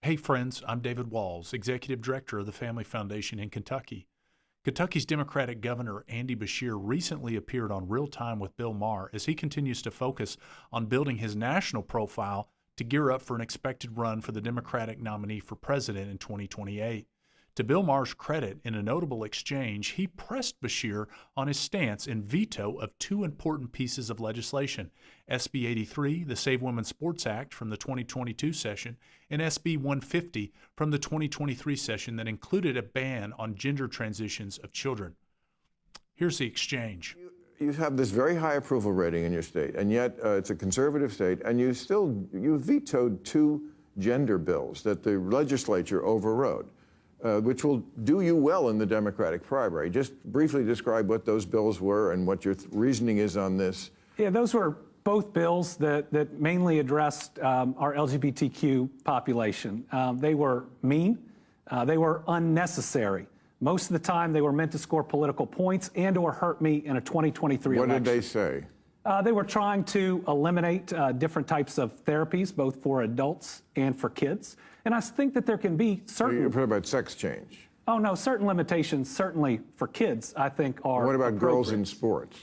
Hey friends, I'm David Walls, Executive Director of the Family Foundation in Kentucky. Kentucky's Democratic Governor Andy Beshear recently appeared on Real Time with Bill Maher as he continues to focus on building his national profile to gear up for an expected run for the Democratic nominee for president in 2028. To Bill Maher's credit, in a notable exchange, he pressed Beshear on his stance in veto of two important pieces of legislation, SB 83, the Save Women's Sports Act from the 2022 session, and SB 150 from the 2023 session that included a ban on gender transitions of children. Here's the exchange. You have this very high approval rating in your state, and yet it's a conservative state, and you vetoed two gender bills that the legislature overrode. Which will do you well in the Democratic primary. Just briefly describe what those bills were and what your reasoning is on this. Yeah, those were both bills that mainly addressed our LGBTQ population. They were mean, they were unnecessary. Most of the time they were meant to score political points and or hurt me in a 2023 election. What did they say? They were trying to eliminate different types of therapies, both for adults and for kids. And I think that there can be certain... You're talking about sex change. Oh, no, certain limitations, certainly for kids, I think are What about girls in sports?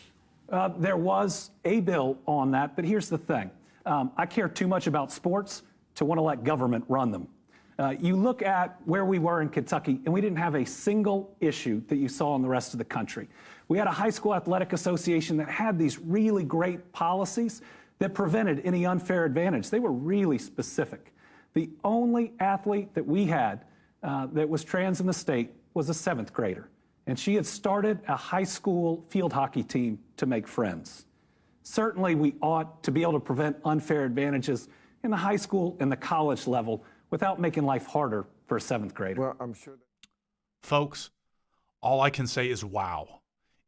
There was a bill on that, but here's the thing. I care too much about sports to want to let government run them. You look at where we were in Kentucky, and we didn't have a single issue that you saw in the rest of the country. We had a high school athletic association that had these really great policies that prevented any unfair advantage. They were really specific. The only athlete that we had that was trans in the state was a 7th grader, and she had started a high school field hockey team to make friends. Certainly, we ought to be able to prevent unfair advantages in the high school and the college level without making life harder for a 7th grader. Well, I'm sure. Folks, all I can say is wow.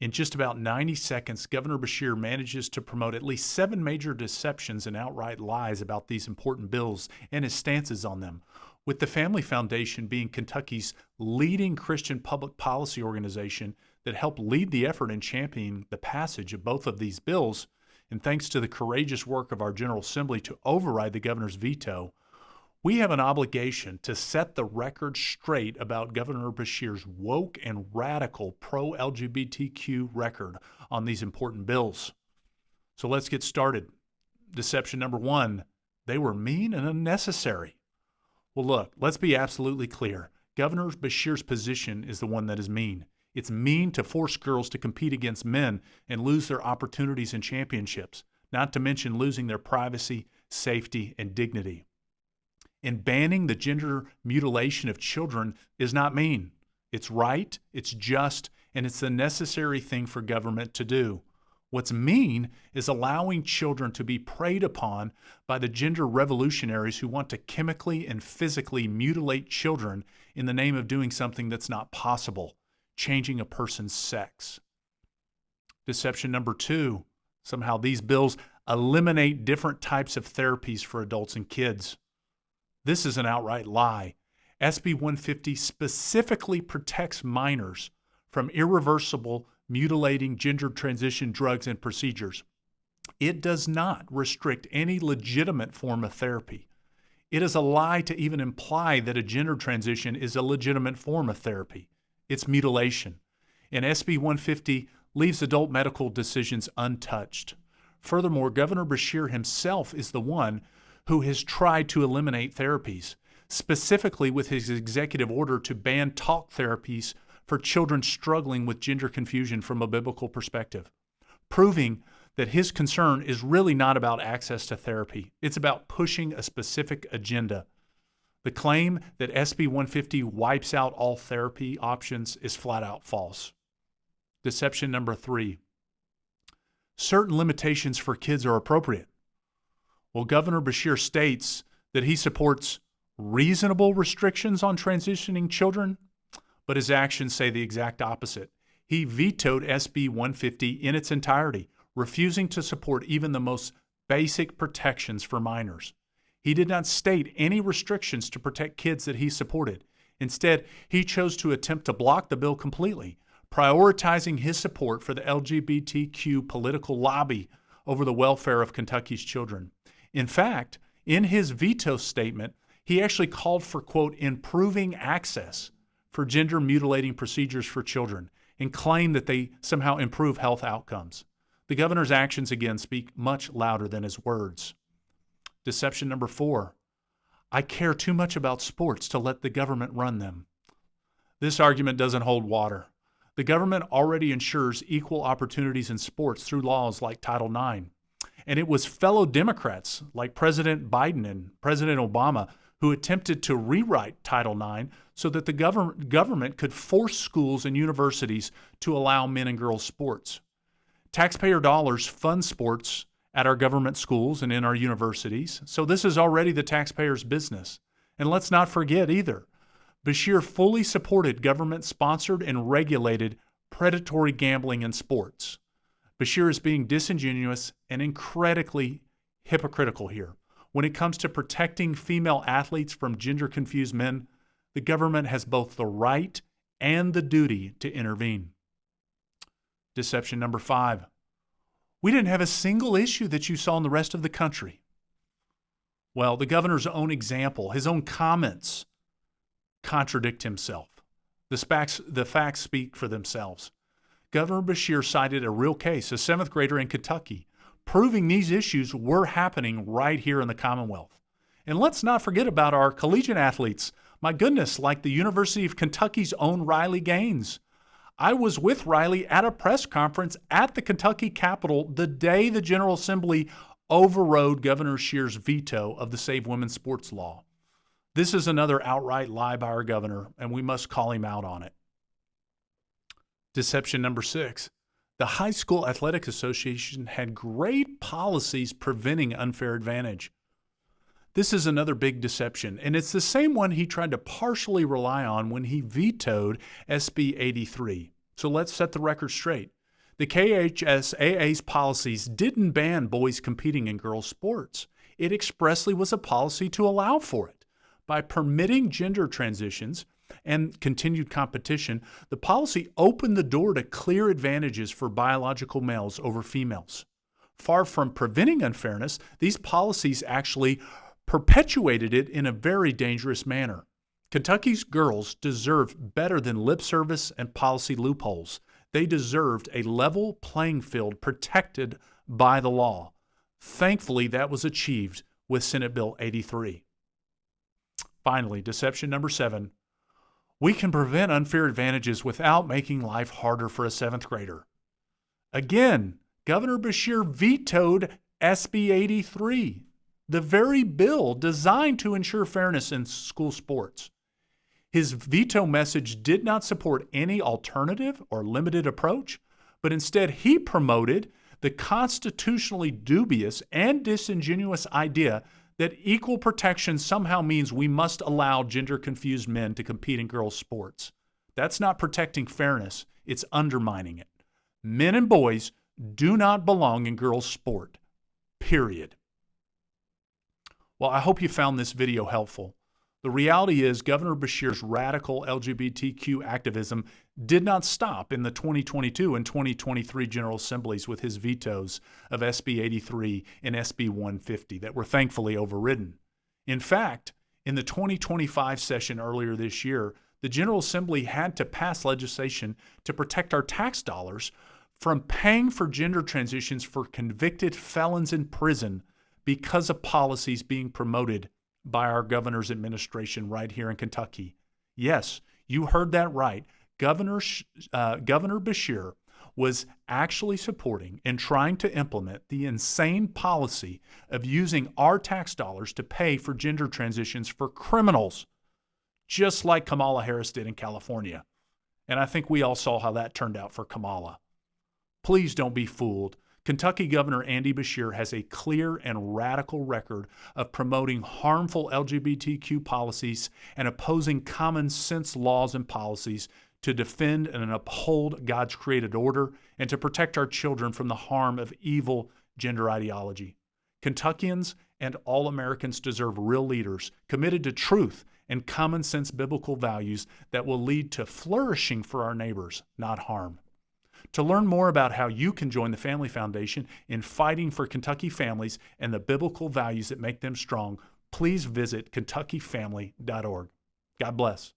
In just about 90 seconds, Governor Beshear manages to promote at least 7 major deceptions and outright lies about these important bills and his stances on them, with the Family Foundation being Kentucky's leading Christian public policy organization that helped lead the effort in championing the passage of both of these bills, and thanks to the courageous work of our General Assembly to override the governor's veto. We have an obligation to set the record straight about Governor Beshear's woke and radical pro-LGBTQ record on these important bills. So let's get started. Deception number 1, they were mean and unnecessary. Well, look, let's be absolutely clear. Governor Beshear's position is the one that is mean. It's mean to force girls to compete against men and lose their opportunities and championships, not to mention losing their privacy, safety, and dignity. And banning the gender mutilation of children is not mean. It's right, it's just, and it's the necessary thing for government to do. What's mean is allowing children to be preyed upon by the gender revolutionaries who want to chemically and physically mutilate children in the name of doing something that's not possible, changing a person's sex. Deception number 2, somehow these bills eliminate different types of therapies for adults and kids. This is an outright lie. SB 150 specifically protects minors from irreversible, mutilating gender transition drugs and procedures. It does not restrict any legitimate form of therapy. It is a lie to even imply that a gender transition is a legitimate form of therapy. It's mutilation. And SB 150 leaves adult medical decisions untouched. Furthermore, Governor Beshear himself is the one who has tried to eliminate therapies, specifically with his executive order to ban talk therapies for children struggling with gender confusion from a biblical perspective, proving that his concern is really not about access to therapy. It's about pushing a specific agenda. The claim that SB 150 wipes out all therapy options is flat out false. Deception number 3. Certain limitations for kids are appropriate. Well, Governor Beshear states that he supports reasonable restrictions on transitioning children, but his actions say the exact opposite. He vetoed SB 150 in its entirety, refusing to support even the most basic protections for minors. He did not state any restrictions to protect kids that he supported. Instead, he chose to attempt to block the bill completely, prioritizing his support for the LGBTQ political lobby over the welfare of Kentucky's children. In fact, in his veto statement, He actually called for, quote, improving access for gender mutilating procedures for children and claimed that they somehow improve health outcomes. The governor's actions, again, speak much louder than his words. Deception number 4. I care too much about sports to let the government run them. This argument doesn't hold water. The government already ensures equal opportunities in sports through laws like Title IX. And it was fellow Democrats like President Biden and President Obama who attempted to rewrite Title IX so that the government could force schools and universities to allow men and girls sports. Taxpayer dollars fund sports at our government schools and in our universities, so this is already the taxpayer's business. And let's not forget either, Beshear fully supported government-sponsored and regulated predatory gambling in sports. Beshear is being disingenuous and incredibly hypocritical here. When it comes to protecting female athletes from gender-confused men, the government has both the right and the duty to intervene. Deception number 5. We didn't have a single issue that you saw in the rest of the country. Well, the governor's own example, his own comments, contradict himself. The facts speak for themselves. Governor Beshear cited a real case, a 7th grader in Kentucky, proving these issues were happening right here in the Commonwealth. And let's not forget about our collegiate athletes. My goodness, like the University of Kentucky's own Riley Gaines. I was with Riley at a press conference at the Kentucky Capitol the day the General Assembly overrode Governor Beshear's veto of the Save Women's Sports law. This is another outright lie by our governor, and we must call him out on it. Deception number 6. The High School Athletic Association had great policies preventing unfair advantage. This is another big deception, and it's the same one he tried to partially rely on when he vetoed SB 83. So let's set the record straight. The KHSAA's policies didn't ban boys competing in girls' sports. It expressly was a policy to allow for it. By permitting gender transitions and continued competition, the policy opened the door to clear advantages for biological males over females. Far from preventing unfairness, these policies actually perpetuated it in a very dangerous manner. Kentucky's girls deserved better than lip service and policy loopholes. They deserved a level playing field protected by the law. Thankfully, that was achieved with Senate Bill 83. Finally, deception number 7. We can prevent unfair advantages without making life harder for a 7th grader. Again, Governor Beshear vetoed SB 83, the very bill designed to ensure fairness in school sports. His veto message did not support any alternative or limited approach, but instead he promoted the constitutionally dubious and disingenuous idea that equal protection somehow means we must allow gender-confused men to compete in girls' sports. That's not protecting fairness, it's undermining it. Men and boys do not belong in girls' sport, period. Well, I hope you found this video helpful. The reality is Governor Beshear's radical LGBTQ activism did not stop in the 2022 and 2023 General Assemblies with his vetoes of SB 83 and SB 150 that were thankfully overridden. In fact, in the 2025 session earlier this year, the General Assembly had to pass legislation to protect our tax dollars from paying for gender transitions for convicted felons in prison because of policies being promoted by our governor's administration right here in Kentucky. Yes, you heard that right. Governor Beshear was actually supporting and trying to implement the insane policy of using our tax dollars to pay for gender transitions for criminals, just like Kamala Harris did in California. And I think we all saw how that turned out for Kamala. Please don't be fooled. Kentucky Governor Andy Beshear has a clear and radical record of promoting harmful LGBTQ policies and opposing common sense laws and policies to defend and uphold God's created order and to protect our children from the harm of evil gender ideology. Kentuckians and all Americans deserve real leaders committed to truth and common sense biblical values that will lead to flourishing for our neighbors, not harm. To learn more about how you can join the Family Foundation in fighting for Kentucky families and the biblical values that make them strong, please visit KentuckyFamily.org. God bless.